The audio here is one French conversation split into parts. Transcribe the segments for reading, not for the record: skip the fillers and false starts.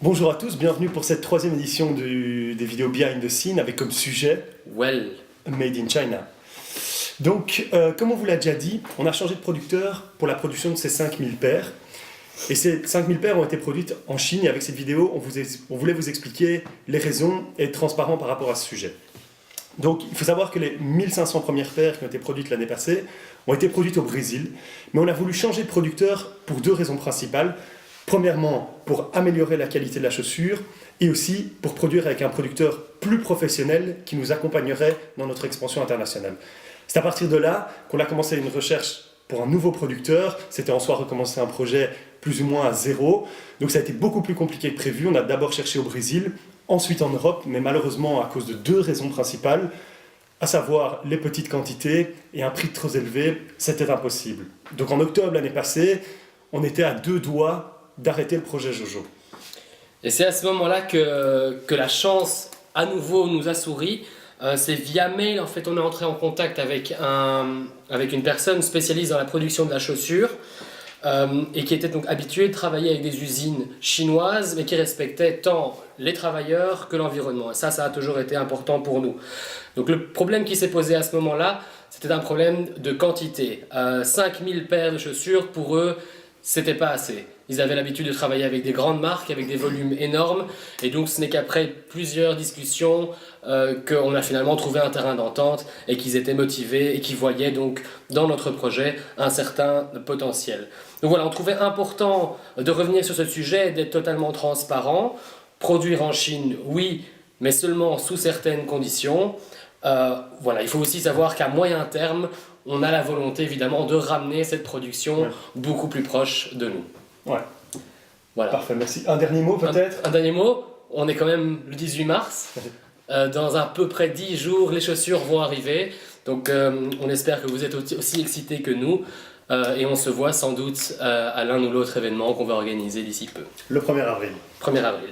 Bonjour à tous, bienvenue pour cette troisième édition des vidéos Behind the Scene avec comme sujet Well, Made in China. Donc, comme on vous l'a déjà dit, on a changé de producteur pour la production de ces 5000 paires. Et ces 5000 paires ont été produites en Chine et avec cette vidéo, on voulait vous expliquer les raisons et être transparent par rapport à ce sujet. Donc, il faut savoir que les 1500 premières paires qui ont été produites l'année passée ont été produites au Brésil, mais on a voulu changer de producteur pour deux raisons principales. Premièrement, pour améliorer la qualité de la chaussure et aussi pour produire avec un producteur plus professionnel qui nous accompagnerait dans notre expansion internationale. C'est à partir de là qu'on a commencé une recherche pour un nouveau producteur. C'était en soi recommencer un projet plus ou moins à zéro. Donc ça a été beaucoup plus compliqué que prévu. On a d'abord cherché au Brésil, ensuite en Europe, mais malheureusement à cause de deux raisons principales, à savoir les petites quantités et un prix trop élevé, c'était impossible. Donc en octobre l'année passée, on était à deux doigts d'arrêter le projet Jojo. et c'est à ce moment-là que la chance à nouveau nous a souri. C'est via mail, en fait, on est entré en contact avec une personne spécialiste dans la production de la chaussure et qui était donc habituée de travailler avec des usines chinoises mais qui respectait tant les travailleurs que l'environnement. Et ça a toujours été important pour nous. Donc le problème qui s'est posé à ce moment-là, c'était un problème de quantité. 5000 paires de chaussures, pour eux, c'était pas assez. Ils avaient l'habitude de travailler avec des grandes marques, avec des volumes énormes, et donc ce n'est qu'après plusieurs discussions qu'on a finalement trouvé un terrain d'entente et qu'ils étaient motivés et qu'ils voyaient donc dans notre projet un certain potentiel. Donc voilà, on trouvait important de revenir sur ce sujet et d'être totalement transparent. Produire en Chine, oui, mais seulement sous certaines conditions. Voilà, il faut aussi savoir qu'à moyen terme, on a la volonté évidemment de ramener cette production beaucoup plus proche de nous. Ouais. Voilà. Parfait, merci. Un dernier mot peut-être ? Un dernier mot, on est quand même le 18 mars. Dans à peu près 10 jours, les chaussures vont arriver. Donc on espère que vous êtes aussi excités que nous. Et on se voit sans doute à l'un ou l'autre événement qu'on va organiser d'ici peu. Le 1er avril. 1er avril.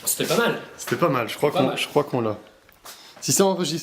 C'était pas mal. C'était pas mal, je crois qu'on l'a. Si c'est enregistré.